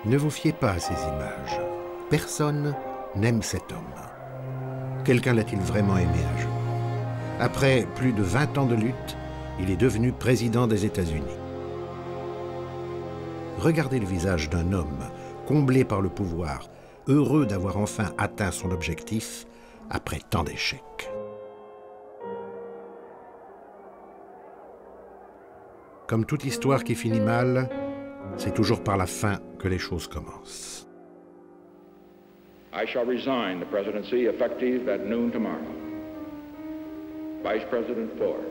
Ne vous fiez pas à ces images. Personne n'aime cet homme. Quelqu'un l'a-t-il vraiment aimé un jour? Après plus de 20 ans de lutte, il est devenu président des États-Unis. Regardez le visage d'un homme comblé par le pouvoir, heureux d'avoir enfin atteint son objectif après tant d'échecs. Comme toute histoire qui finit mal, c'est toujours par la fin que les choses commencent. I shall resign the presidency effective at noon tomorrow. Vice President Ford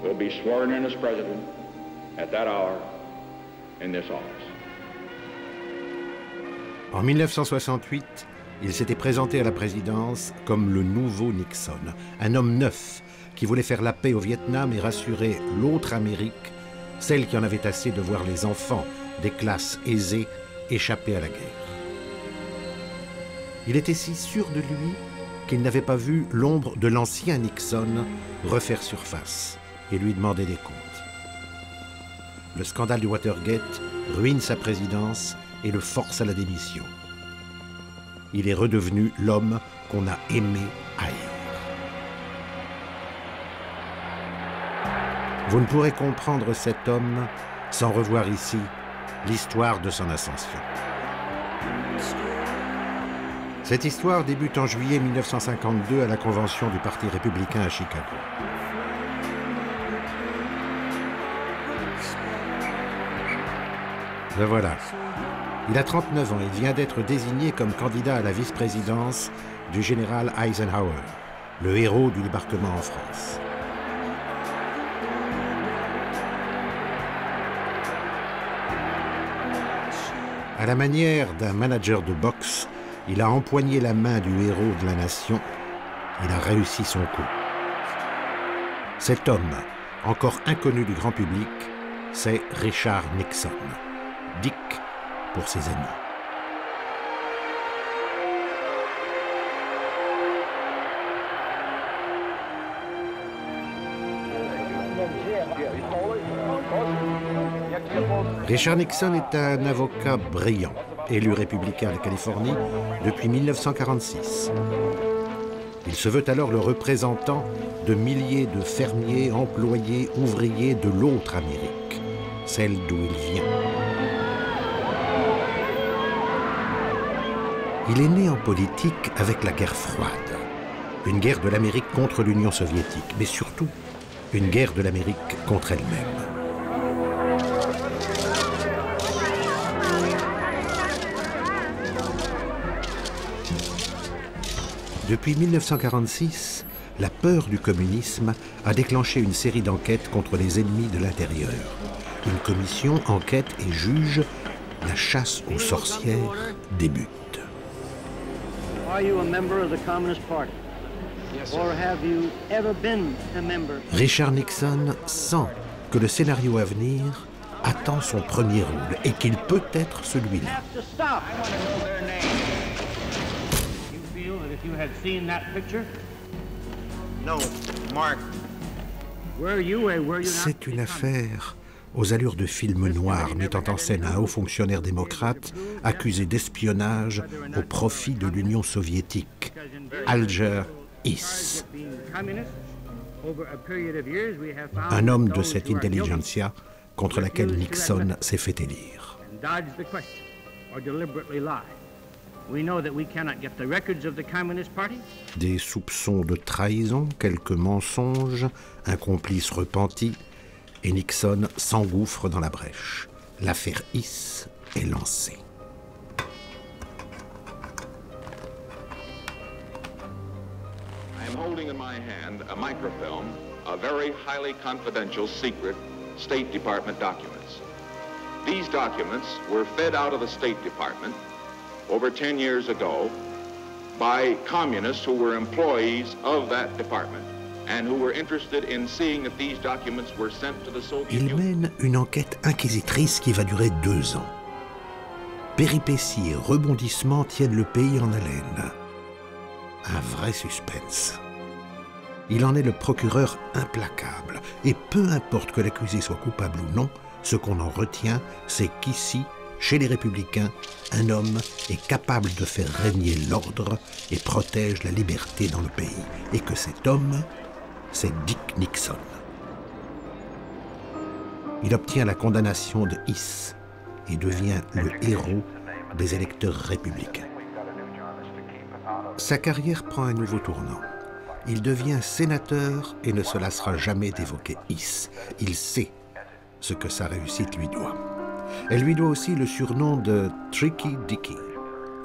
will be sworn in as president at that hour in this office. En 1968, il s'était présenté à la présidence comme le nouveau Nixon, un homme neuf qui voulait faire la paix au Vietnam et rassurer l'autre Amérique, celle qui en avait assez de voir les enfants des classes aisées échapper à la guerre. Il était si sûr de lui qu'il n'avait pas vu l'ombre de l'ancien Nixon refaire surface et lui demander des comptes. Le scandale du Watergate ruine sa présidence et le force à la démission. Il est redevenu l'homme qu'on a aimé haïr. Vous ne pourrez comprendre cet homme sans revoir ici l'histoire de son ascension. Cette histoire débute en juillet 1952 à la convention du Parti républicain à Chicago. Le voilà. Il a 39 ans et vient d'être désigné comme candidat à la vice-présidence du général Eisenhower, le héros du débarquement en France. À la manière d'un manager de boxe, il a empoigné la main du héros de la nation. Il a réussi son coup. Cet homme, encore inconnu du grand public, c'est Richard Nixon. Dick pour ses ennemis. Richard Nixon est un avocat brillant, élu républicain à la Californie depuis 1946. Il se veut alors le représentant de milliers de fermiers, employés, ouvriers de l'autre Amérique, celle d'où il vient. Il est né en politique avec la guerre froide, une guerre de l'Amérique contre l'Union soviétique, mais surtout une guerre de l'Amérique contre elle-même. Depuis 1946, la peur du communisme a déclenché une série d'enquêtes contre les ennemis de l'intérieur. Une commission enquête et juge. La chasse aux sorcières débute. Richard Nixon sent que le scénario à venir attend son premier rôle et qu'il peut être celui-là. C'est une affaire aux allures de film noir mettant en scène un haut fonctionnaire démocrate accusé d'espionnage au profit de l'Union soviétique, Alger Hiss. Un homme de cette intelligentsia contre laquelle Nixon s'est fait élire. Des soupçons de trahison, quelques mensonges, un complice repenti, et Nixon s'engouffre dans la brèche. L'affaire Hiss est lancée. I am holding in my hand a microfilm of very highly confidential secret State Department documents. These documents were fed out of the State Department over 10 years ago by communists who were employees of that department and who were interested in seeing if these documents were sent to the Soviet Union. Il mène une enquête inquisitrice qui va durer 2 ans. Péripéties et rebondissements tiennent le pays en haleine. Un vrai suspense. Il en est le procureur implacable. Et peu importe que l'accusé soit coupable ou non, ce qu'on en retient, c'est qu'ici, Chez les républicains, un homme est capable de faire régner l'ordre et protège la liberté dans le pays. Et que cet homme, c'est Dick Nixon. Il obtient la condamnation de Hiss et devient le héros des électeurs républicains. Sa carrière prend un nouveau tournant. Il devient sénateur et ne se lassera jamais d'évoquer Hiss. Il sait ce que sa réussite lui doit. Elle lui doit aussi le surnom de Tricky Dicky,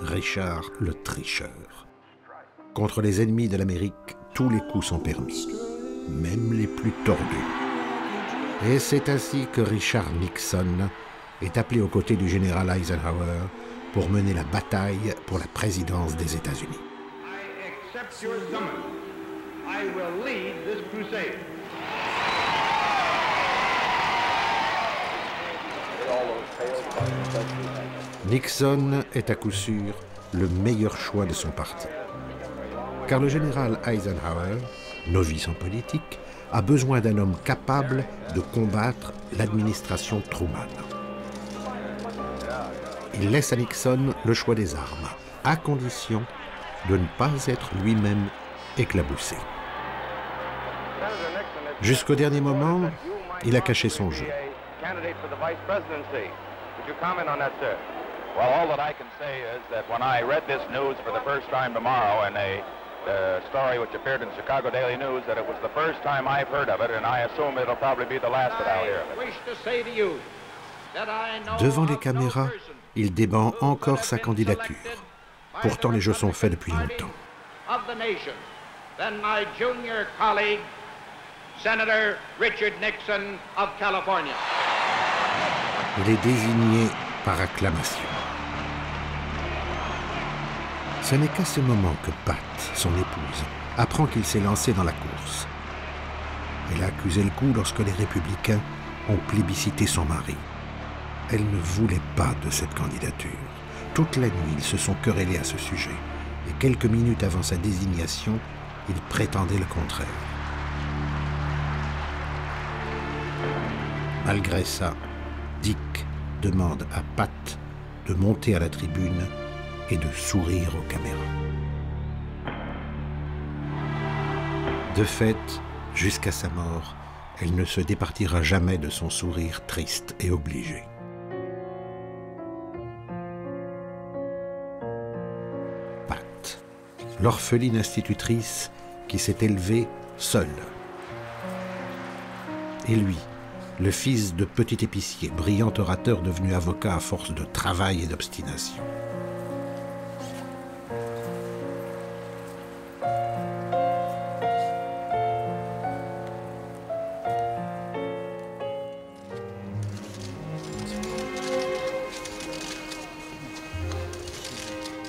Richard le tricheur. Contre les ennemis de l'Amérique, tous les coups sont permis, même les plus tordus. Et c'est ainsi que Richard Nixon est appelé aux côtés du général Eisenhower pour mener la bataille pour la présidence des États-Unis. Nixon est à coup sûr le meilleur choix de son parti. Car le général Eisenhower, novice en politique, a besoin d'un homme capable de combattre l'administration Truman. Il laisse à Nixon le choix des armes, à condition de ne pas être lui-même éclaboussé. Jusqu'au dernier moment, il a caché son jeu. Well, all that I can say is that when I read this news for the first time tomorrow in a story which appeared in the Chicago Daily News, that it was the first time I've heard of it, and I assume it'll probably be the last that I'll hear of it. Devant les caméras, il dément encore sa candidature. Pourtant, les jeux sont faits depuis longtemps. Senator Richard Nixon of California. Il est désigné par acclamation. Ce n'est qu'à ce moment que Pat, son épouse, apprend qu'il s'est lancé dans la course. Elle a accusé le coup lorsque les républicains ont plébiscité son mari. Elle ne voulait pas de cette candidature. Toute la nuit, ils se sont querellés à ce sujet. Et quelques minutes avant sa désignation, ils prétendaient le contraire. Malgré ça, Dick demande à Pat de monter à la tribune et de sourire aux caméras. De fait, jusqu'à sa mort, elle ne se départira jamais de son sourire triste et obligé. Pat, l'orpheline institutrice qui s'est élevée seule. Et lui, le fils de petit épicier, brillant orateur devenu avocat à force de travail et d'obstination.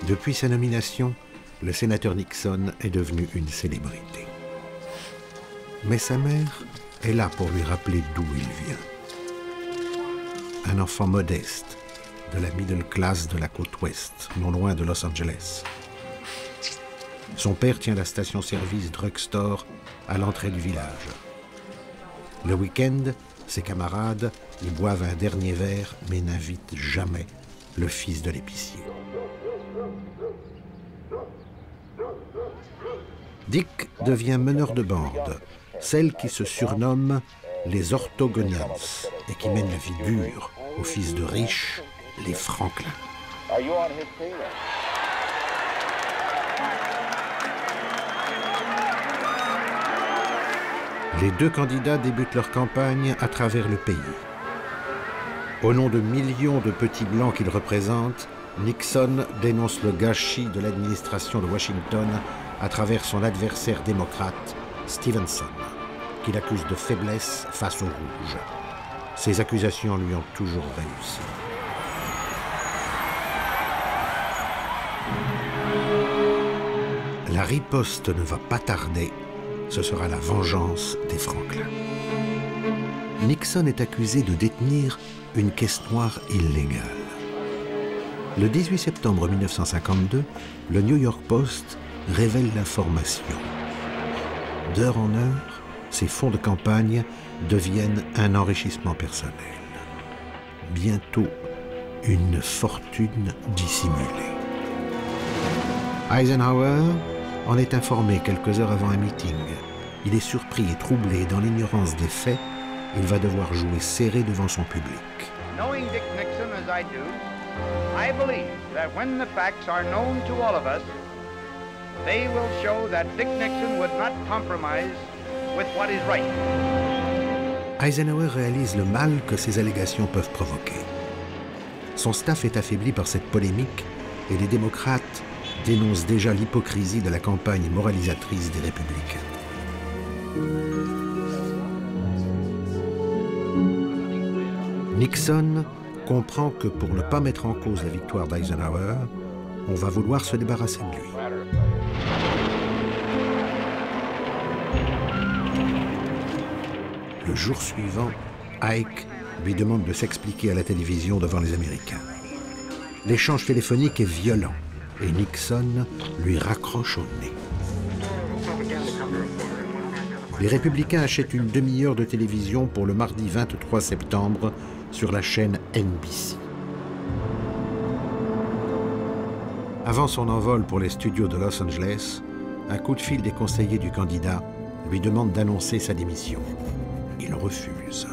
Depuis sa nomination, le sénateur Nixon est devenu une célébrité. Mais sa mère est là pour lui rappeler d'où il vient. Un enfant modeste, de la middle class de la côte ouest, non loin de Los Angeles. Son père tient la station-service drugstore à l'entrée du village. Le week-end, ses camarades y boivent un dernier verre, mais n'invitent jamais le fils de l'épicier. Dick devient meneur de bande, celle qui se surnomme les Orthogonians et qui mène la vie dure aux fils de riches, les Franklin. Les deux candidats débutent leur campagne à travers le pays. Au nom de millions de petits blancs qu'ils représentent, Nixon dénonce le gâchis de l'administration de Washington à travers son adversaire démocrate, Stevenson, qu'il accuse de faiblesse face aux Rouges. Ces accusations lui ont toujours réussi. La riposte ne va pas tarder, ce sera la vengeance des Franklin. Nixon est accusé de détenir une caisse noire illégale. Le 18 septembre 1952, le New York Post révèle l'information. D'heure en heure, ces fonds de campagne deviennent un enrichissement personnel. Bientôt, une fortune dissimulée. Eisenhower en est informé quelques heures avant un meeting. Il est surpris et troublé. Dans l'ignorance des faits, il va devoir jouer serré devant son public. Knowing Dick Nixon as I do, I believe that when the facts are known to all of us, they will show that Dick Nixon would not compromise with what is right. Eisenhower réalise le mal que ces allégations peuvent provoquer. Son staff est affaibli par cette polémique et les démocrates dénoncent déjà l'hypocrisie de la campagne moralisatrice des républicains. Nixon comprend que pour ne pas mettre en cause la victoire d'Eisenhower, on va vouloir se débarrasser de lui. Le jour suivant, Ike lui demande de s'expliquer à la télévision devant les Américains. L'échange téléphonique est violent et Nixon lui raccroche au nez. Les républicains achètent une demi-heure de télévision pour le mardi 23 septembre sur la chaîne NBC. Avant son envol pour les studios de Los Angeles, un coup de fil des conseillers du candidat lui demande d'annoncer sa démission. Il refuse.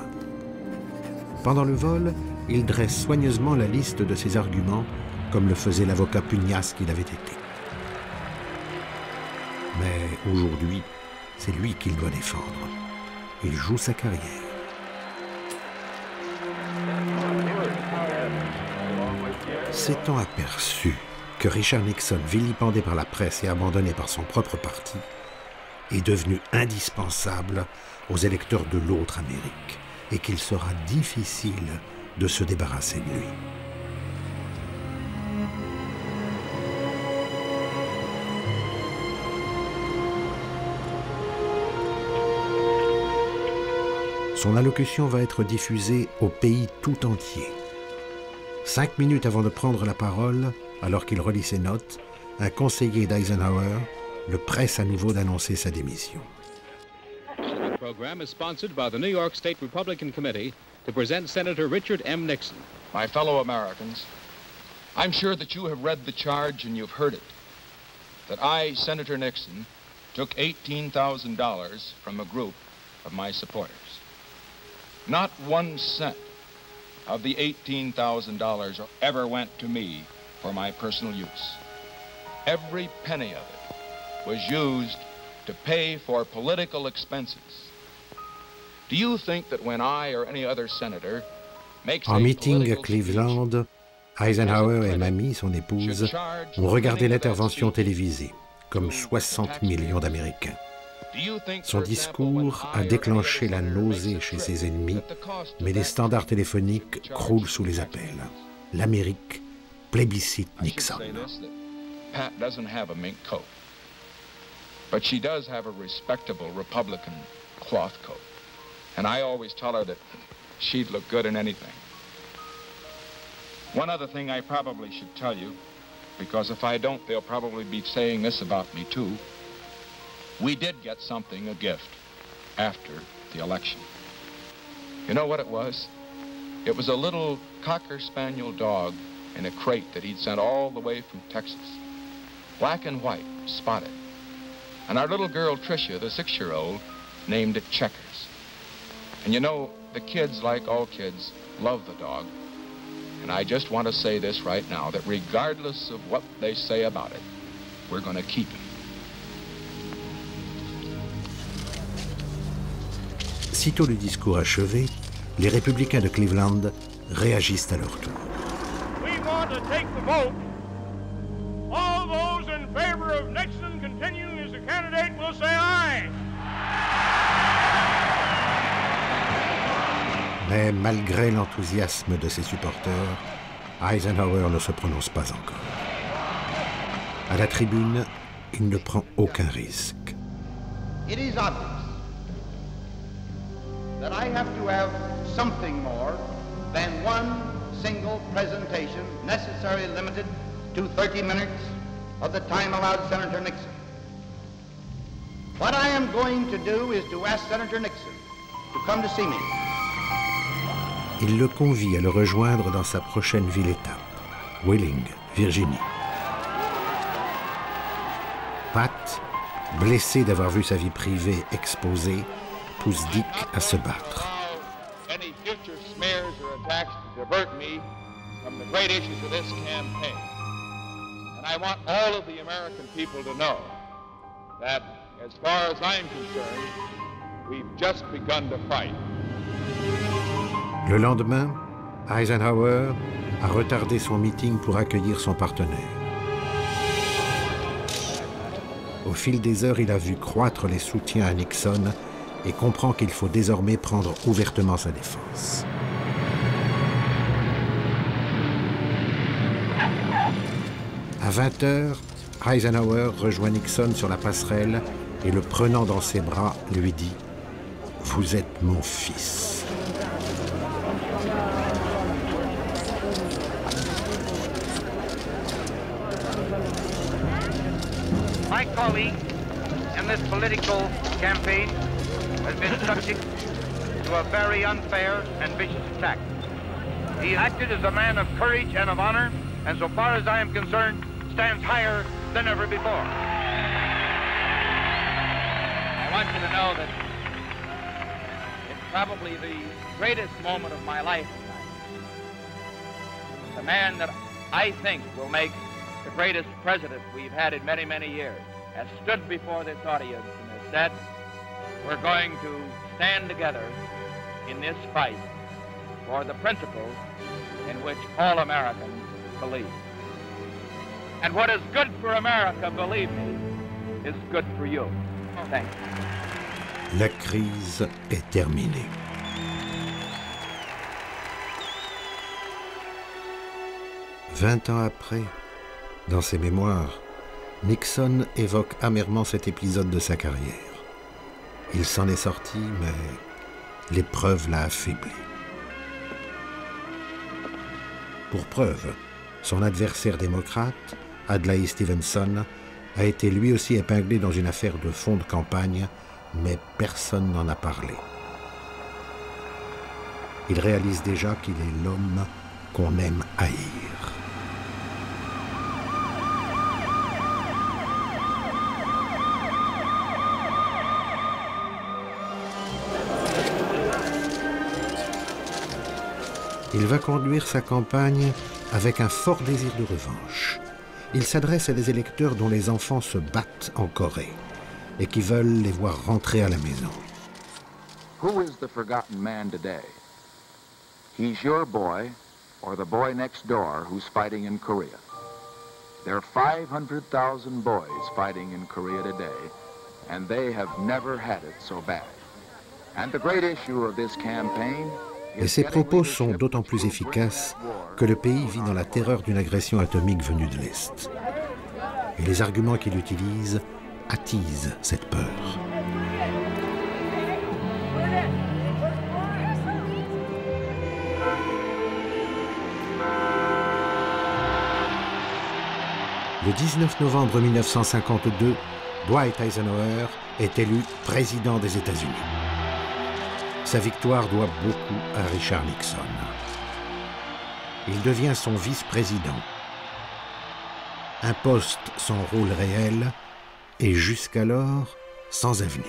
Pendant le vol, il dresse soigneusement la liste de ses arguments, comme le faisait l'avocat pugnace qu'il avait été. Mais aujourd'hui, c'est lui qu'il doit défendre. Il joue sa carrière. S'étant aperçu que Richard Nixon, vilipendé par la presse et abandonné par son propre parti, est devenu indispensable aux électeurs de l'autre Amérique et qu'il sera difficile de se débarrasser de lui. Son allocution va être diffusée au pays tout entier. 5 minutes avant de prendre la parole, alors qu'il relit ses notes, un conseiller d'Eisenhower le presse à nouveau d'annoncer sa démission. The program is sponsored by the New York State Republican Committee to present Senator Richard M. Nixon. My fellow Americans, I'm sure that you have read the charge and you've heard it, that I, Senator Nixon, took $18,000 from a group of my supporters. Not 1 cent of the $18,000 ever went to me for my personal use. Every penny of it was used to pay for political expenses. Do you think that when I or any other senator makes En meeting à Cleveland, Eisenhower et Mamie, son épouse, ont regardé l'intervention télévisée, comme 60 millions d'Américains. Son discours a déclenché la nausée chez ses ennemis, mais les standards téléphoniques croulent sous les appels. L'Amérique plébiscite Nixon. Pat doesn't have a mink coat, but she does have a respectable Republican cloth coat. And I always tell her that she'd look good in anything. One other thing I probably should tell you, because if I don't, they'll probably be saying this about me too. We did get something, a gift, after the election. You know what it was? It was a little Cocker Spaniel dog in a crate that he'd sent all the way from Texas. Black and white, spotted. And our little girl, Tricia, the 6-year-old, named it Checkers. And you know, the kids, like all kids, love the dog. And I just want to say this right now, that regardless of what they say about it, we're going to keep him. Sitôt le discours achevé, les républicains de Cleveland réagissent à leur tour. We want to take the vote. All those in favor of Nixon continuing as a candidate will say aye. Mais malgré l'enthousiasme de ses supporters, Eisenhower ne se prononce pas encore. À la tribune, il ne prend aucun risque. It is obvious that I have to have something more than one single presentation, necessarily limited to 30 minutes of the time allowed Senator Nixon. What I am going to do is to ask Senator Nixon to come to see me. il le convie à le rejoindre dans sa prochaine ville-étape, Wheeling, Virginie. Pat, blessé d'avoir vu sa vie privée exposée, pousse Dick à se battre. Any future smears or attacks to divert me from the great issues of this campaign. And I want all of the American people to know that, as far as I'm concerned, we've just begun to fight. Le lendemain, Eisenhower a retardé son meeting pour accueillir son partenaire. Au fil des heures, il a vu croître les soutiens à Nixon et comprend qu'il faut désormais prendre ouvertement sa défense. À 20h, Eisenhower rejoint Nixon sur la passerelle et, le prenant dans ses bras, lui dit « Vous êtes mon fils ». My colleague in this political campaign has been subject to a very unfair and vicious attack. He acted as a man of courage and of honor, and so far as I am concerned, stands higher than ever before. I want you to know that it's probably the greatest moment of my life tonight. The man that I think will make the greatest president we've had in many, many years has stood before this audience and has said, we're going to stand together in this fight for the principles in which all Americans believe. And what is good for America, believe me, is good for you. Thank you. La crise est terminée. « 20 ans après, dans ses mémoires, Nixon évoque amèrement cet épisode de sa carrière. Il s'en est sorti, mais l'épreuve l'a affaibli. Pour preuve, son adversaire démocrate, Adlai Stevenson, a été lui aussi épinglé dans une affaire de fonds de campagne, mais personne n'en a parlé. Il réalise déjà qu'il est l'homme qu'on aime haïr. Il va conduire sa campagne avec un fort désir de revanche. Il s'adresse à des électeurs dont les enfants se battent en Corée et qui veulent les voir rentrer à la maison. Who is the forgotten man today? He's your boy or the boy next door who's fighting in Korea. There are 500,000 boys fighting in Korea today, and they have never had it so bad. And the great issue of this campaign. Et ces propos sont d'autant plus efficaces que le pays vit dans la terreur d'une agression atomique venue de l'Est. Et les arguments qu'il utilise attisent cette peur. Le 19 novembre 1952, Dwight Eisenhower est élu président des États-Unis. Sa victoire doit beaucoup à Richard Nixon. Il devient son vice-président. Un poste sans rôle réel et jusqu'alors sans avenir.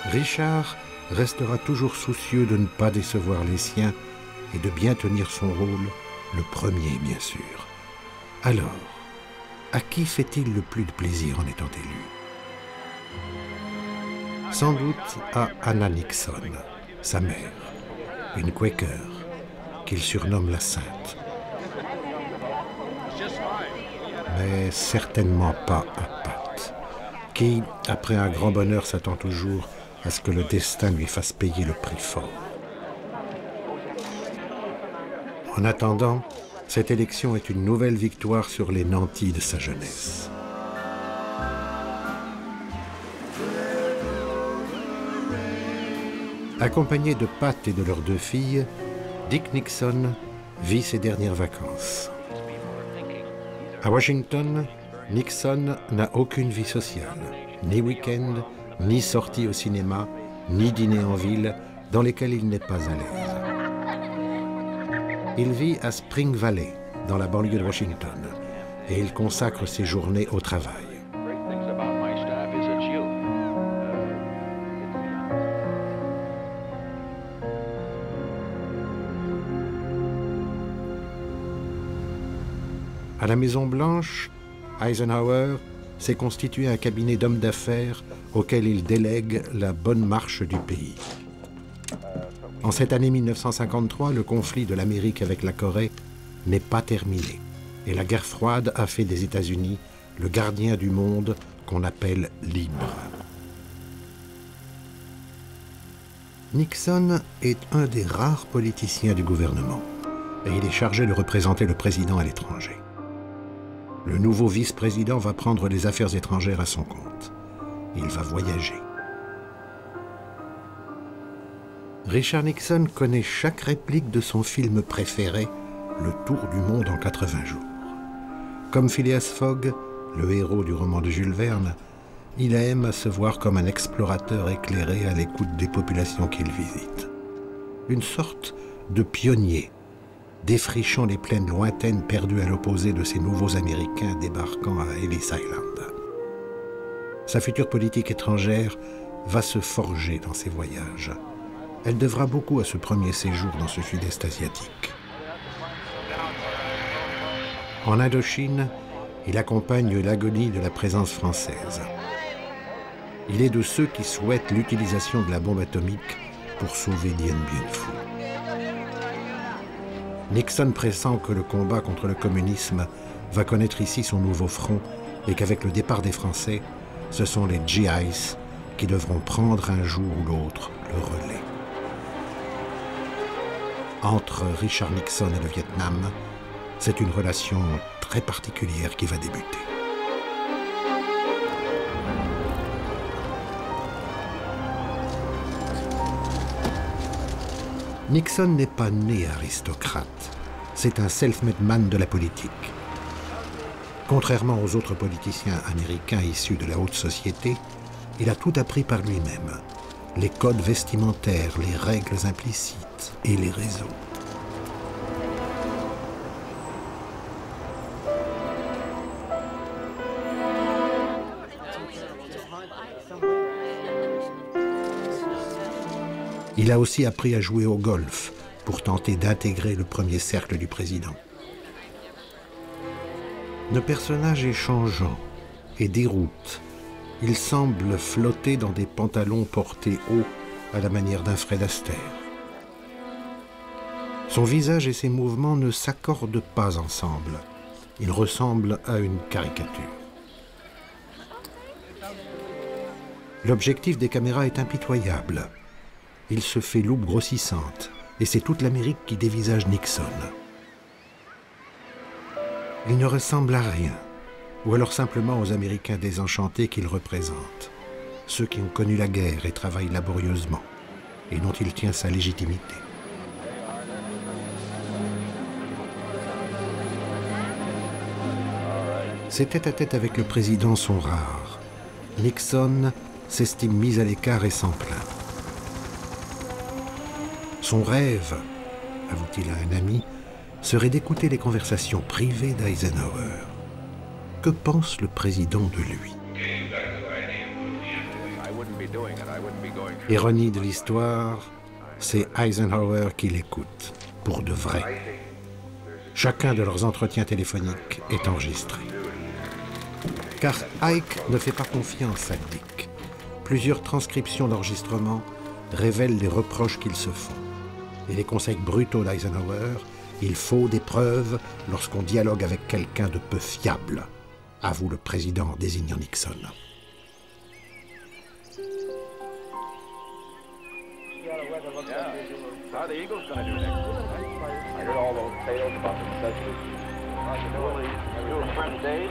Richard restera toujours soucieux de ne pas décevoir les siens et de bien tenir son rôle, le premier bien sûr. Alors, à qui fait-il le plus de plaisir en étant élu? Sans doute à Anna Nixon, sa mère, une Quaker, qu'il surnomme la Sainte. Mais certainement pas à Pat, qui, après un grand bonheur, s'attend toujours à ce que le destin lui fasse payer le prix fort. En attendant, cette élection est une nouvelle victoire sur les nantis de sa jeunesse. Accompagné de Pat et de leurs deux filles, Dick Nixon vit ses dernières vacances. À Washington, Nixon n'a aucune vie sociale, ni week-end, ni sortie au cinéma, ni dîner en ville, dans lesquels il n'est pas à l'aise. Il vit à Spring Valley, dans la banlieue de Washington, et il consacre ses journées au travail. À la Maison-Blanche, Eisenhower s'est constitué un cabinet d'hommes d'affaires auquel il délègue la bonne marche du pays. En cette année 1953, le conflit de l'Amérique avec la Corée n'est pas terminé et la guerre froide a fait des États-Unis le gardien du monde qu'on appelle libre. Nixon est un des rares politiciens du gouvernement et il est chargé de représenter le président à l'étranger. Le nouveau vice-président va prendre les affaires étrangères à son compte. Il va voyager. Richard Nixon connaît chaque réplique de son film préféré, Le Tour du monde en 80 jours. Comme Phileas Fogg, le héros du roman de Jules Verne, il aime à se voir comme un explorateur éclairé à l'écoute des populations qu'il visite. Une sorte de pionnier, défrichant les plaines lointaines perdues à l'opposé de ces nouveaux Américains débarquant à Ellis Island. Sa future politique étrangère va se forger dans ses voyages. Elle devra beaucoup à ce premier séjour dans ce sud-est asiatique. En Indochine, il accompagne l'agonie de la présence française. Il est de ceux qui souhaitent l'utilisation de la bombe atomique pour sauver Dien Bien Phu. Nixon pressent que le combat contre le communisme va connaître ici son nouveau front et qu'avec le départ des Français, ce sont les GIs qui devront prendre un jour ou l'autre le relais. Entre Richard Nixon et le Vietnam, c'est une relation très particulière qui va débuter. Nixon n'est pas né aristocrate, c'est un self-made man de la politique. Contrairement aux autres politiciens américains issus de la haute société, il a tout appris par lui-même. Les codes vestimentaires, les règles implicites et les réseaux. Il a aussi appris à jouer au golf pour tenter d'intégrer le premier cercle du président. Le personnage est changeant et déroute. Il semble flotter dans des pantalons portés haut à la manière d'un Fred Astaire. Son visage et ses mouvements ne s'accordent pas ensemble. Il ressemble à une caricature. L'objectif des caméras est impitoyable. Il se fait loupe grossissante, et c'est toute l'Amérique qui dévisage Nixon. Il ne ressemble à rien, ou alors simplement aux Américains désenchantés qu'il représente, ceux qui ont connu la guerre et travaillent laborieusement, et dont il tient sa légitimité. Ses tête-à-tête avec le président sont rares. Nixon s'estime mis à l'écart et s'en plaint. Son rêve, avoue-t-il à un ami, serait d'écouter les conversations privées d'Eisenhower. Que pense le président de lui? Ironie de l'histoire, c'est Eisenhower qui l'écoute, pour de vrai. Chacun de leurs entretiens téléphoniques est enregistré. Car Ike ne fait pas confiance à Dick. Plusieurs transcriptions d'enregistrement révèlent les reproches qu'ils se font. Et les conseils brutaux d'Eisenhower, il faut des preuves lorsqu'on dialogue avec quelqu'un de peu fiable, avoue le président en désignant Nixon.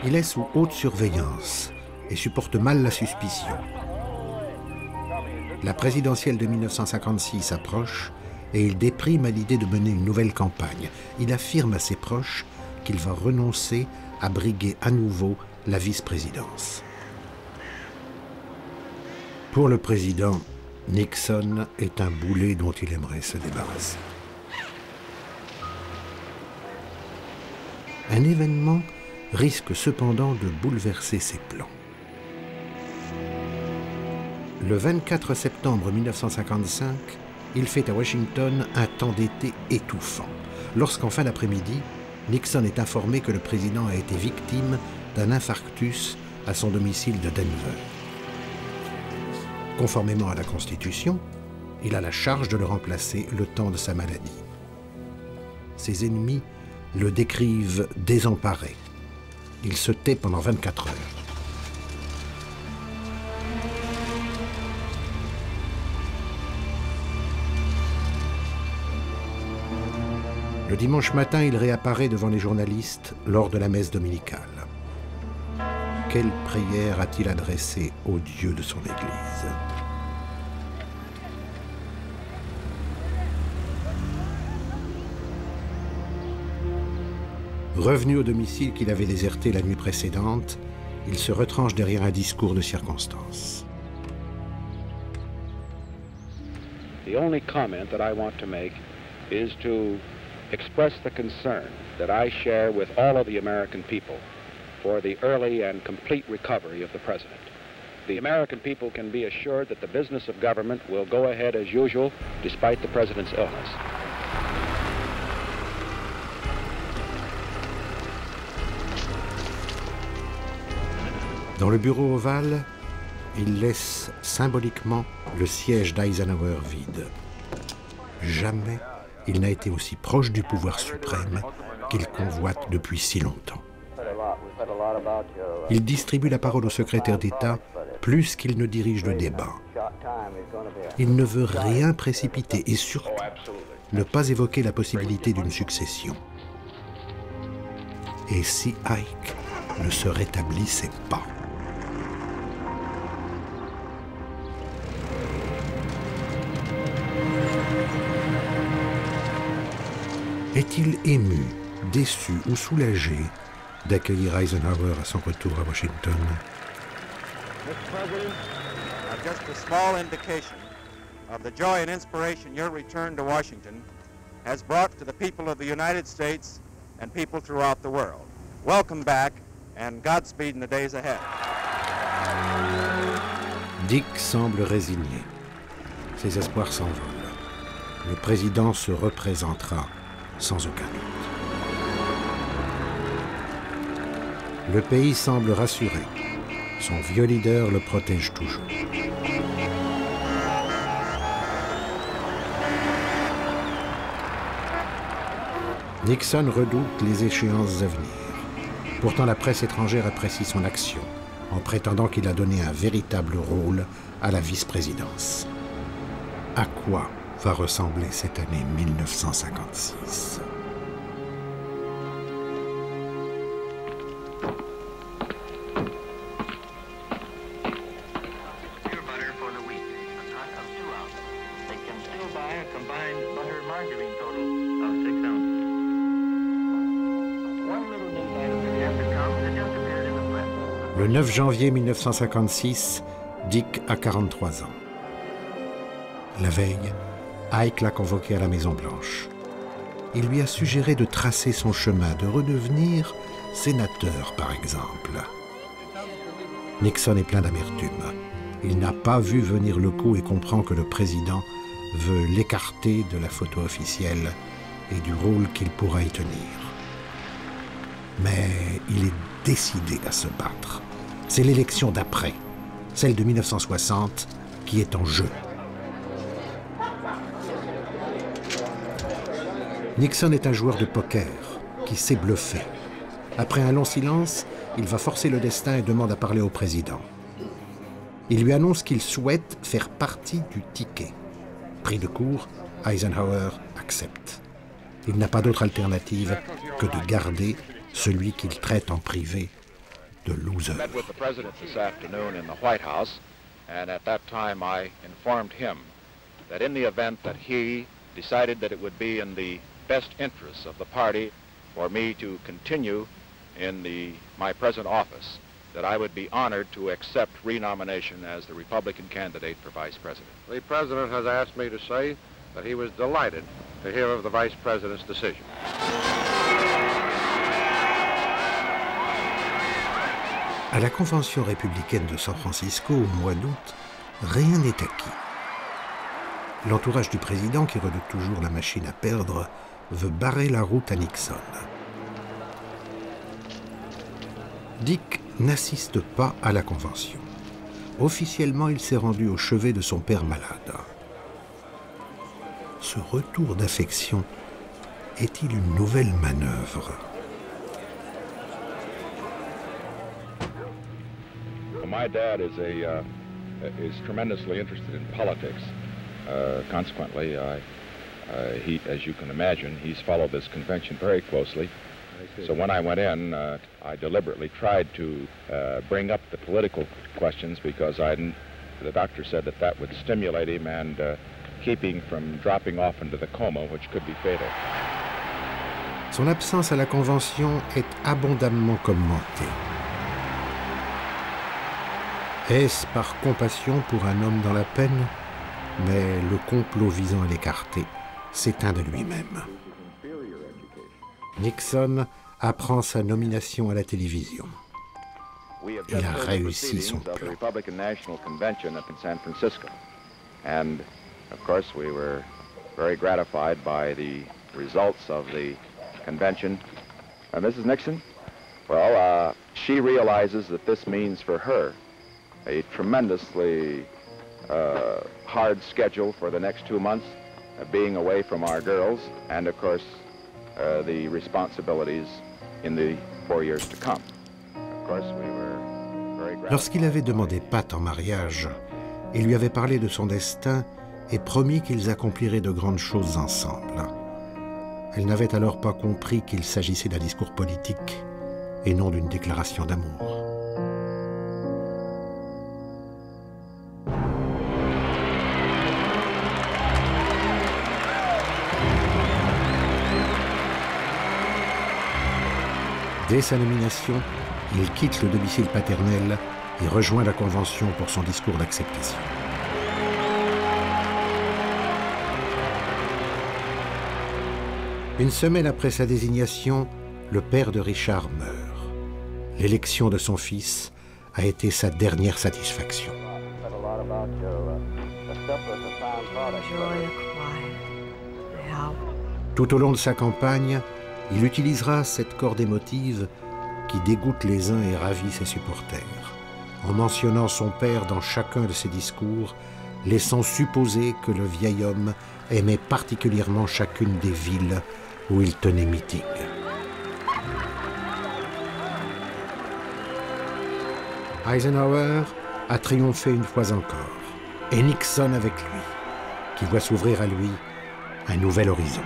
Il est sous haute surveillance et supporte mal la suspicion. La présidentielle de 1956 approche et il déprime à l'idée de mener une nouvelle campagne. Il affirme à ses proches qu'il va renoncer à briguer à nouveau la vice-présidence. Pour le président, Nixon est un boulet dont il aimerait se débarrasser. Un événement risque cependant de bouleverser ses plans. Le 24 septembre 1955, il fait à Washington un temps d'été étouffant, lorsqu'en fin d'après-midi, Nixon est informé que le président a été victime d'un infarctus à son domicile de Denver. Conformément à la Constitution, il a la charge de le remplacer le temps de sa maladie. Ses ennemis le décrivent désemparé. Il se tait pendant 24 heures. Le dimanche matin, il réapparaît devant les journalistes lors de la messe dominicale. Quelle prière a-t-il adressée au Dieu de son Église? Revenu au domicile qu'il avait déserté la nuit précédente, il se retranche derrière un discours de circonstance. The only comment that I want to make is to express the concern that I share with all of the American people for the early and complete recovery of the President. The American people can be assured that the business of government will go ahead as usual despite the President's illness. Dans le bureau ovale, il laisse symboliquement le siège d'Eisenhower vide. Jamais il n'a été aussi proche du pouvoir suprême qu'il convoite depuis si longtemps. Il distribue la parole au secrétaire d'État plus qu'il ne dirige le débat. Il ne veut rien précipiter et surtout ne pas évoquer la possibilité d'une succession. Et si Ike ne se rétablissait pas? Est-il ému, déçu ou soulagé d'accueillir Eisenhower à son retour à Washington? Mr. President, just a small indication of the joy and inspiration your return to Washington has brought to the people of the United States and people throughout the world. Welcome back and Godspeed in the days ahead. Dick semble résigné. Ses espoirs s'envolent. Le président se représentera sans aucun doute. Le pays semble rassuré. Son vieux leader le protège toujours. Nixon redoute les échéances à venir. Pourtant, la presse étrangère apprécie son action, en prétendant qu'il a donné un véritable rôle à la vice-présidence. À quoi va ressembler cette année 1956? Le 9 janvier 1956, Dick a 43 ans. La veille, Ike l'a convoqué à la Maison-Blanche. Il lui a suggéré de tracer son chemin, de redevenir sénateur, par exemple. Nixon est plein d'amertume. Il n'a pas vu venir le coup et comprend que le président veut l'écarter de la photo officielle et du rôle qu'il pourra y tenir. Mais il est décidé à se battre. C'est l'élection d'après, celle de 1960, qui est en jeu. Nixon est un joueur de poker qui sait bluffer. Après un long silence, il va forcer le destin et demande à parler au président. Il lui annonce qu'il souhaite faire partie du ticket. Pris de court, Eisenhower accepte. Il n'a pas d'autre alternative que de garder celui qu'il traite en privé de loser. I met with the president this afternoon in the White House, and at that time I informed him that in the event that he decided that it would be in the best interests of the party for me to continue in my present office, that I would be honored to accept renomination as the Republican candidate for Vice President. The President has asked me to say that he was delighted to hear of the Vice President's decision. À la Convention républicaine de San Francisco au mois d'août, rien n'est acquis. L'entourage du président, qui redoute toujours la machine à perdre, veut barrer la route à Nixon. Dick n'assiste pas à la Convention. Officiellement, il s'est rendu au chevet de son père malade. Ce retour d'affection est-il une nouvelle manœuvre? My dad is tremendously interested in politics. Consequently, he, as you can imagine, he's followed this convention very closely. So when I went in, I deliberately tried to bring up the political questions because the doctor said that would stimulate him and keep him from dropping off into the coma, which could be fatal. Son absence à la Convention est abondamment commentée. Est-ce par compassion pour un homme dans la peine? Mais le complot visant à l'écarter s'éteint de lui-même. Nixon apprend sa nomination à la télévision. Il a réussi son plan. Republican National Convention up in San Francisco. And of course we were very gratified by the results of the convention. Mrs. Nixon, well, she realizes that this means for her a tremendously hard schedule for the next 2 months, being away from our girls, and of course the responsibilities in the 4 years to come. Of course, we were very gratified. Lorsqu'il avait demandé Pat en mariage, il lui avait parlé de son destin et promis qu'ils accompliraient de grandes choses ensemble. Elle n'avait alors pas compris qu'il s'agissait d'un discours politique et non d'une déclaration d'amour. Dès sa nomination, il quitte le domicile paternel et rejoint la Convention pour son discours d'acceptation. Une semaine après sa désignation, le père de Richard meurt. L'élection de son fils a été sa dernière satisfaction. Tout au long de sa campagne, il utilisera cette corde émotive qui dégoûte les uns et ravit ses supporters, en mentionnant son père dans chacun de ses discours, laissant supposer que le vieil homme aimait particulièrement chacune des villes où il tenait meeting. Eisenhower a triomphé une fois encore, et Nixon avec lui, qui voit s'ouvrir à lui un nouvel horizon.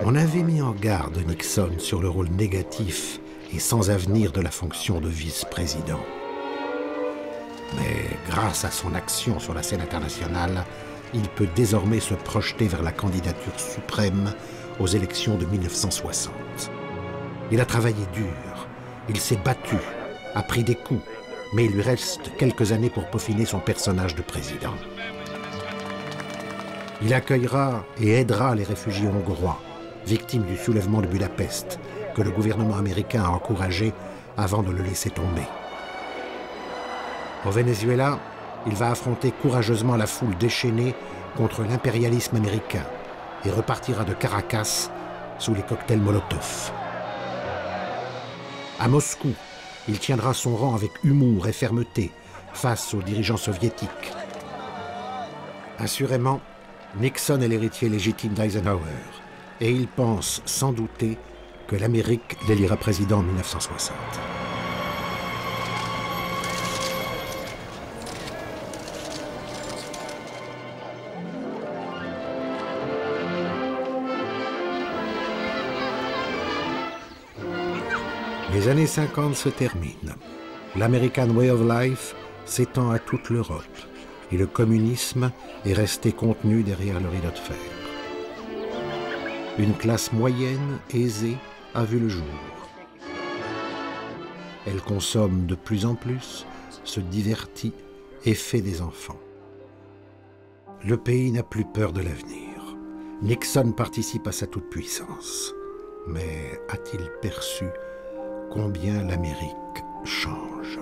On avait mis en garde Nixon sur le rôle négatif et sans avenir de la fonction de vice-président. Mais grâce à son action sur la scène internationale, il peut désormais se projeter vers la candidature suprême aux élections de 1960. Il a travaillé dur, il s'est battu, a pris des coups, mais il lui reste quelques années pour peaufiner son personnage de président. Il accueillera et aidera les réfugiés hongrois, victimes du soulèvement de Budapest, que le gouvernement américain a encouragé avant de le laisser tomber. Au Venezuela, il va affronter courageusement la foule déchaînée contre l'impérialisme américain et repartira de Caracas sous les cocktails Molotov. À Moscou, il tiendra son rang avec humour et fermeté face aux dirigeants soviétiques. Assurément, Nixon est l'héritier légitime d'Eisenhower, et il pense, sans douter, que l'Amérique l'élira président en 1960. Les années 50 se terminent. L'American Way of Life s'étend à toute l'Europe et le communisme est resté contenu derrière le rideau de fer. Une classe moyenne, aisée, a vu le jour. Elle consomme de plus en plus, se divertit et fait des enfants. Le pays n'a plus peur de l'avenir. Nixon participe à sa toute-puissance. Mais a-t-il perçu combien l'Amérique change?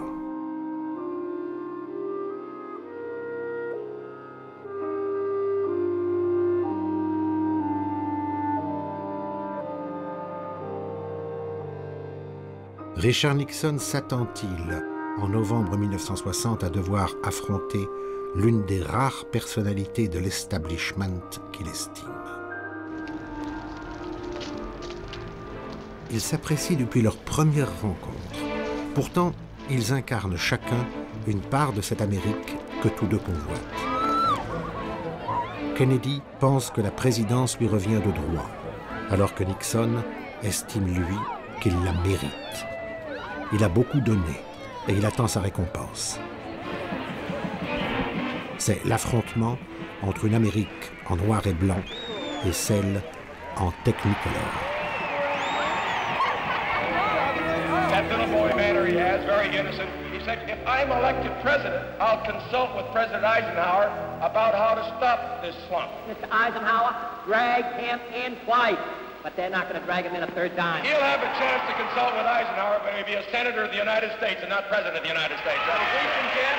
Richard Nixon s'attend-il, en novembre 1960, à devoir affronter l'une des rares personnalités de l'establishment qu'il estime? Ils s'apprécient depuis leur première rencontre. Pourtant, ils incarnent chacun une part de cette Amérique que tous deux convoitent. Kennedy pense que la présidence lui revient de droit, alors que Nixon estime, lui, qu'il la mérite. Il a beaucoup donné et il attend sa récompense. C'est l'affrontement entre une Amérique en noir et blanc et celle en technicolor. That little boy manner he has, very innocent. He said, if I'm elected president, I'll consult with President Eisenhower about how to stop this slump. Mr. Eisenhower dragged him in twice, but they're not going to drag him in a third time. He'll have a chance to consult with Eisenhower, but he'll be a senator of the United States and not president of the United States. If we can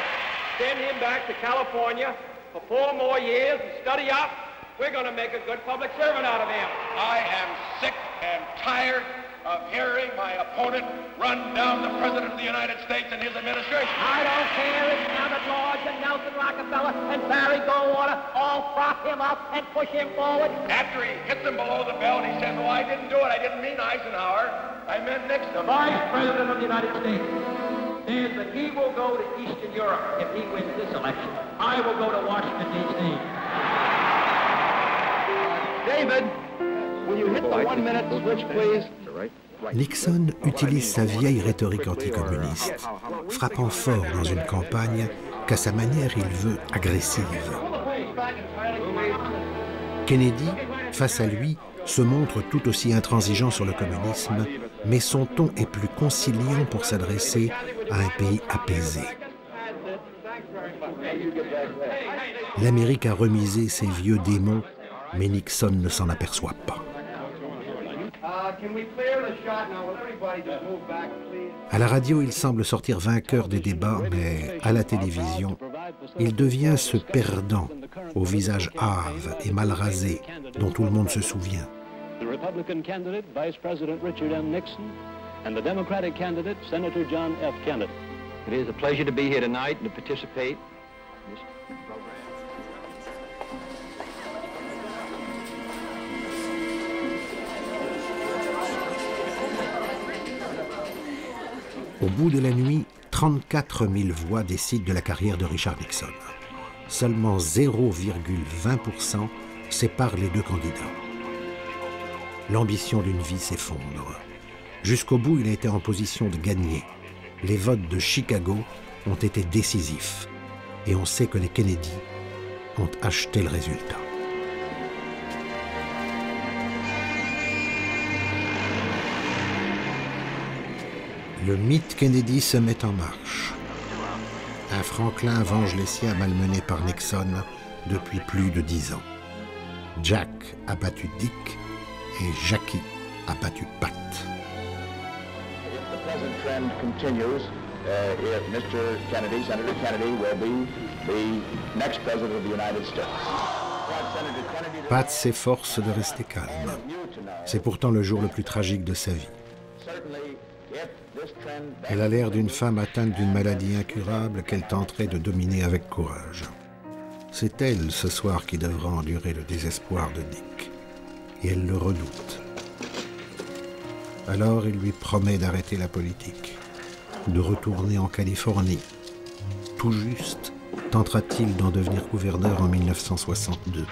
send him back to California for 4 more years and study up, we're going to make a good public servant out of him. I am sick and tired of hearing my opponent run down the President of the United States and his administration. I don't care if Emmett Lodge and Nelson Rockefeller and Barry Goldwater all prop him up and push him forward. After he hits him below the belt, he says, oh, I didn't do it. I didn't mean Eisenhower. I meant Nixon. The Vice President of the United States says that he will go to Eastern Europe if he wins this election. I will go to Washington, D.C. David, will you hit the 1 minute switch, please? Nixon utilise sa vieille rhétorique anticommuniste, frappant fort dans une campagne qu'à sa manière il veut agressive. Kennedy, face à lui, se montre tout aussi intransigeant sur le communisme, mais son ton est plus conciliant pour s'adresser à un pays apaisé. L'Amérique a remisé ses vieux démons, mais Nixon ne s'en aperçoit pas. À la radio, il semble sortir vainqueur des débats, mais à la télévision, il devient ce perdant au visage hâve et mal rasé dont tout le monde se souvient. The Republican candidate, Vice President Richard M. Nixon, and the Democratic candidate, Senator John F. Kennedy. It is a pleasure to be here tonight and to participate in this program. Au bout de la nuit, 34 000 voix décident de la carrière de Richard Nixon. Seulement 0,20% sépare les deux candidats. L'ambition d'une vie s'effondre. Jusqu'au bout, il a été en position de gagner. Les votes de Chicago ont été décisifs. Et on sait que les Kennedy ont acheté le résultat. Le mythe Kennedy se met en marche. Un Franklin venge les siens malmenés par Nixon depuis plus de 10 ans. Jack a battu Dick et Jackie a battu Pat. If the present trend continues, Mr. Kennedy, Senator Kennedy, will be the next president of the United States. Pat s'efforce de rester calme. C'est pourtant le jour le plus tragique de sa vie. Elle a l'air d'une femme atteinte d'une maladie incurable qu'elle tenterait de dominer avec courage. C'est elle, ce soir, qui devra endurer le désespoir de Dick. Et elle le redoute. Alors il lui promet d'arrêter la politique, de retourner en Californie. Tout juste tentera-t-il d'en devenir gouverneur en 1962.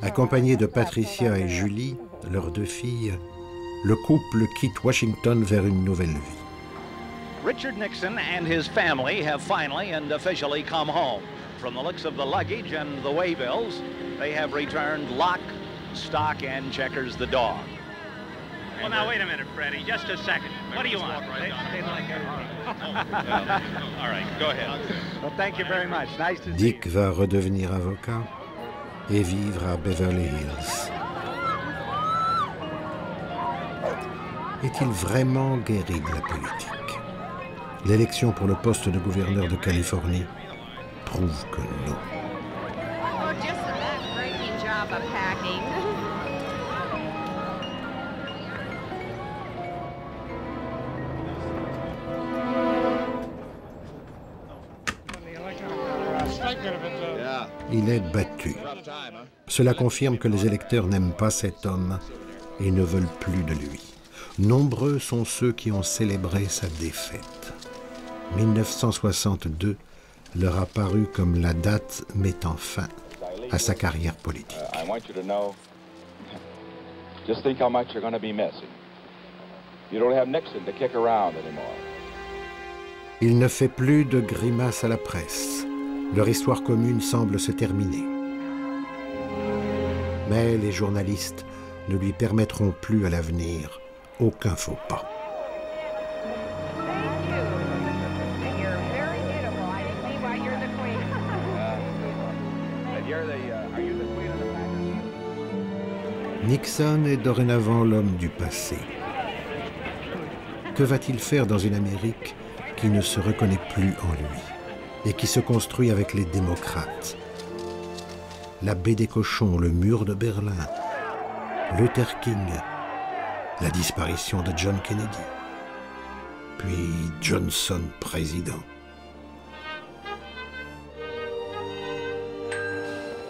Accompagné de Patricia et Julie, leurs 2 filles, le couple quitte Washington vers une nouvelle vie. Richard Nixon and his family have finally and officially come home. From the looks of the luggage and the waybills, they have returned Lock, Stock, and Checkers the dog. Well, now, wait a minute, Freddie. Just a second. What do you want? They'd like all right, go ahead. Well, thank you very much. Nice to see you. Dick va redevenir avocat et vivre à Beverly Hills. Est-il vraiment guéri de la politique? L'élection pour le poste de gouverneur de Californie prouve que non. Oh, just a back-breaking job of packing. Il est battu. Cela confirme que les électeurs n'aiment pas cet homme et ne veulent plus de lui. Nombreux sont ceux qui ont célébré sa défaite. 1962 leur a paru comme la date mettant fin à sa carrière politique. Just think how much you're going to be missing. You don't have Nixon to kick around anymore. Il ne fait plus de grimaces à la presse. Leur histoire commune semble se terminer. Mais les journalistes ne lui permettront plus à l'avenir aucun faux pas. Nixon est dorénavant l'homme du passé. Que va-t-il faire dans une Amérique qui ne se reconnaît plus en lui et qui se construit avec les démocrates? La baie des cochons, le mur de Berlin, Luther King, la disparition de John Kennedy, puis Johnson président.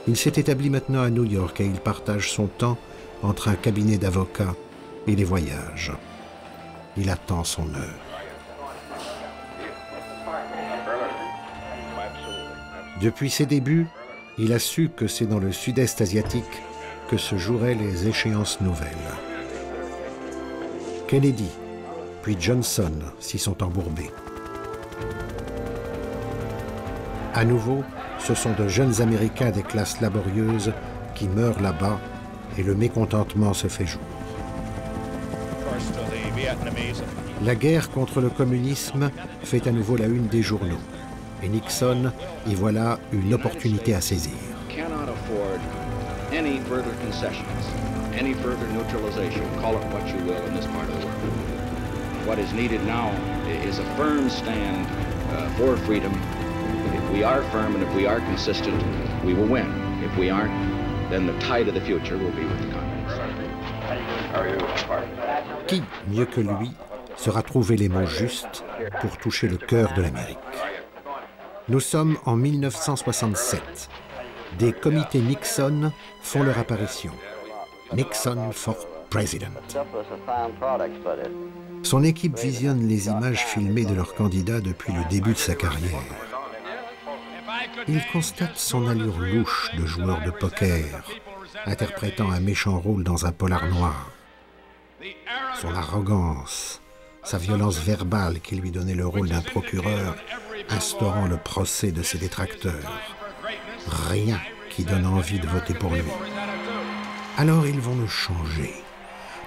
Il s'est établi maintenant à New York et il partage son temps entre un cabinet d'avocats et les voyages. Il attend son heure. Depuis ses débuts, il a su que c'est dans le sud-est asiatique que se joueraient les échéances nouvelles. Kennedy, puis Johnson s'y sont embourbés. À nouveau, ce sont de jeunes Américains des classes laborieuses qui meurent là-bas et le mécontentement se fait jour. La guerre contre le communisme fait à nouveau la une des journaux. Et Nixon y voilà une opportunité à saisir. Any further concessions, any further neutralization, call it what you will in this part of the world. What is needed now is a firm stand for freedom. If we are firm and if we are consistent, we will win. If we aren't, then the tide of the future will be with the communists. Qui, mieux que lui, saura trouver les mots justes pour toucher le cœur de l'Amérique? Nous sommes en 1967. Des comités Nixon font leur apparition. Nixon for President. Son équipe visionne les images filmées de leur candidat depuis le début de sa carrière. Il constate son allure louche de joueur de poker, interprétant un méchant rôle dans un polar noir. Son arrogance, sa violence verbale qui lui donnait le rôle d'un procureur instaurant le procès de ses détracteurs. Rien qui donne envie de voter pour lui. Alors ils vont le changer,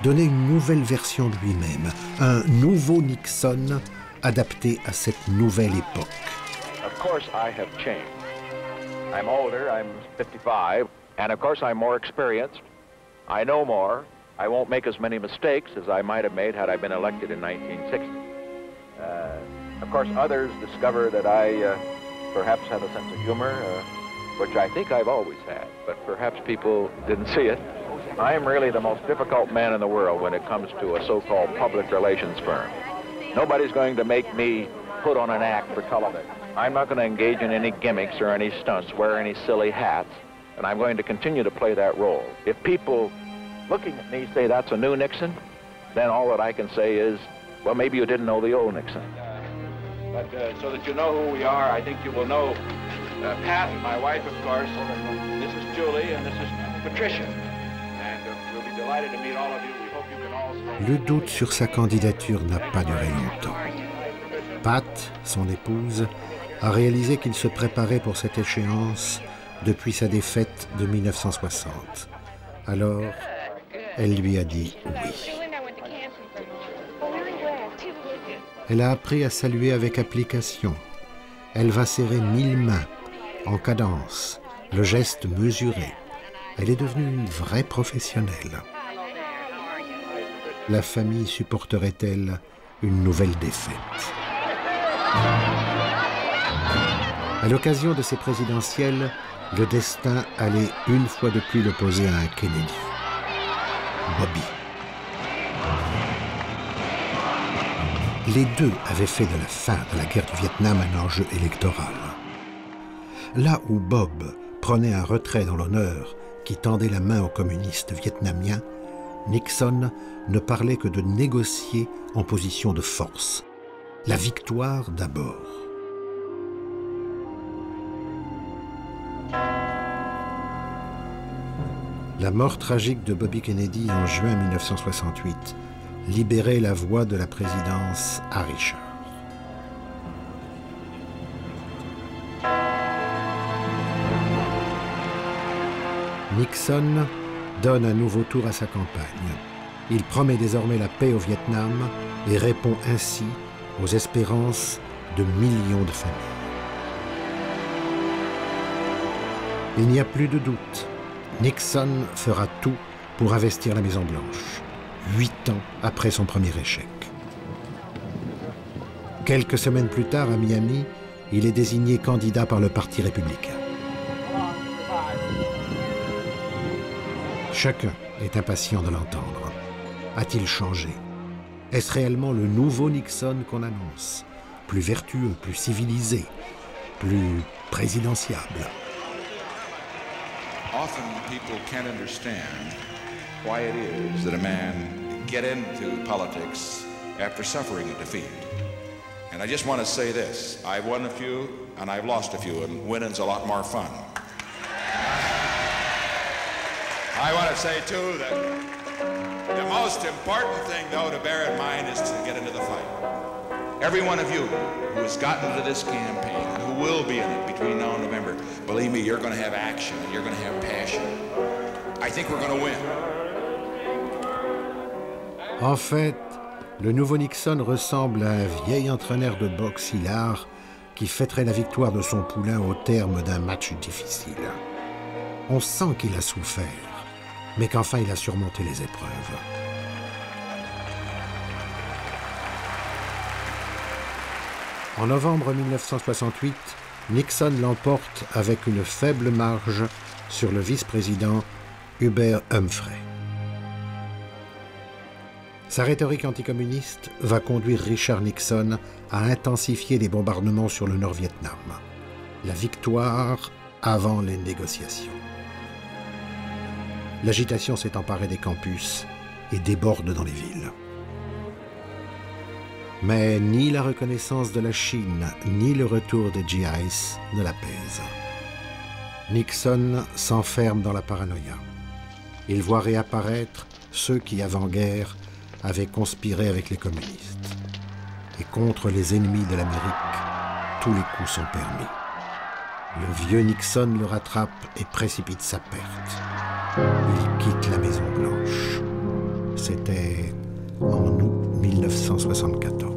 donner une nouvelle version de lui-même, un nouveau Nixon adapté à cette nouvelle époque. Of course I have changed. I'm older, I'm 55, and of course I'm more experienced. I know more. I won't make as many mistakes as I might have made had I been elected in 1960. Of course, others discover that I perhaps have a sense of humor, which I think I've always had, but perhaps people didn't see it. I am really the most difficult man in the world when it comes to a so-called public relations firm. Nobody's going to make me put on an act for television. I'm not going to engage in any gimmicks or any stunts, wear any silly hats, and I'm going to continue to play that role. If people looking at me say that's a new Nixon, then all that I can say is, well, maybe you didn't know the old Nixon. But so that you know who we are, I think you will know Pat, my wife, of course. This is Julie, and this is Patricia. And we'll be delighted to meet all of you. We hope you can all stay. Le doute sur sa candidature n'a pas duré longtemps. Pat, son épouse, a réalisé qu'il se préparait pour cette échéance depuis sa défaite de 1960. Alors, elle lui a dit oui. Elle a appris à saluer avec application. Elle va serrer 1000 mains, en cadence, le geste mesuré. Elle est devenue une vraie professionnelle. La famille supporterait-elle une nouvelle défaite? À l'occasion de ces présidentielles, le destin allait une fois de plus l'opposer à un Kennedy. Bobby. Les deux avaient fait de la fin de la guerre du Vietnam un enjeu électoral. Là où Bob prenait un retrait dans l'honneur qui tendait la main aux communistes vietnamiens, Nixon ne parlait que de négocier en position de force. La victoire d'abord. La mort tragique de Bobby Kennedy en juin 1968 libérait la voie de la présidence à Richard. Nixon donne un nouveau tour à sa campagne. Il promet désormais la paix au Vietnam et répond ainsi aux espérances de millions de familles. Il n'y a plus de doute. Nixon fera tout pour investir la Maison-Blanche, 8 ans après son premier échec. Quelques semaines plus tard, à Miami, il est désigné candidat par le Parti républicain. Chacun est impatient de l'entendre. A-t-il changé? Est-ce réellement le nouveau Nixon qu'on annonce? Plus vertueux, plus civilisé, plus présidentiable? Often people can't understand why it is that a man get into politics after suffering a defeat. And I just want to say this, I've won a few and I've lost a few, and winning's a lot more fun. I want to say too that the most important thing though to bear in mind is to get into the fight. Every one of you who has gotten to this campaign, and who will be in it between now and November, believe me, you're going to have action, and you're going to have passion. I think we're going to win. En fait, le nouveau Nixon ressemble à un vieil entraîneur de boxe hilar qui fêterait la victoire de son poulain au terme d'un match difficile. On sent qu'il a souffert, mais qu'enfin il a surmonté les épreuves. En novembre 1968, Nixon l'emporte avec une faible marge sur le vice-président Hubert Humphrey. Sa rhétorique anticommuniste va conduire Richard Nixon à intensifier les bombardements sur le Nord-Vietnam. La victoire avant les négociations. L'agitation s'est emparée des campus et déborde dans les villes. Mais ni la reconnaissance de la Chine, ni le retour des GIs ne l'apaisent. Nixon s'enferme dans la paranoïa. Il voit réapparaître ceux qui, avant-guerre, avaient conspiré avec les communistes. Et contre les ennemis de l'Amérique, tous les coups sont permis. Le vieux Nixon le rattrape et précipite sa perte. Il quitte la Maison-Blanche. C'était en août 1974.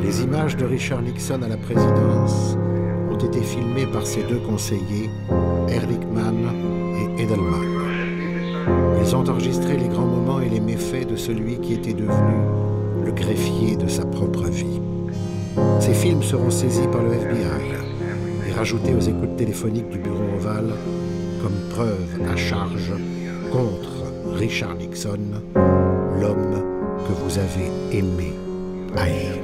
Les images de Richard Nixon à la présidence ont été filmées par ses deux conseillers, Ehrlichman et Edelman. Ils ont enregistré les grands moments et les méfaits de celui qui était devenu le greffier de sa propre vie. Ces films seront saisis par le FBI et rajoutés aux écoutes téléphoniques du bureau ovale comme preuve à charge contre Richard Nixon, l'homme que vous avez aimé haïr.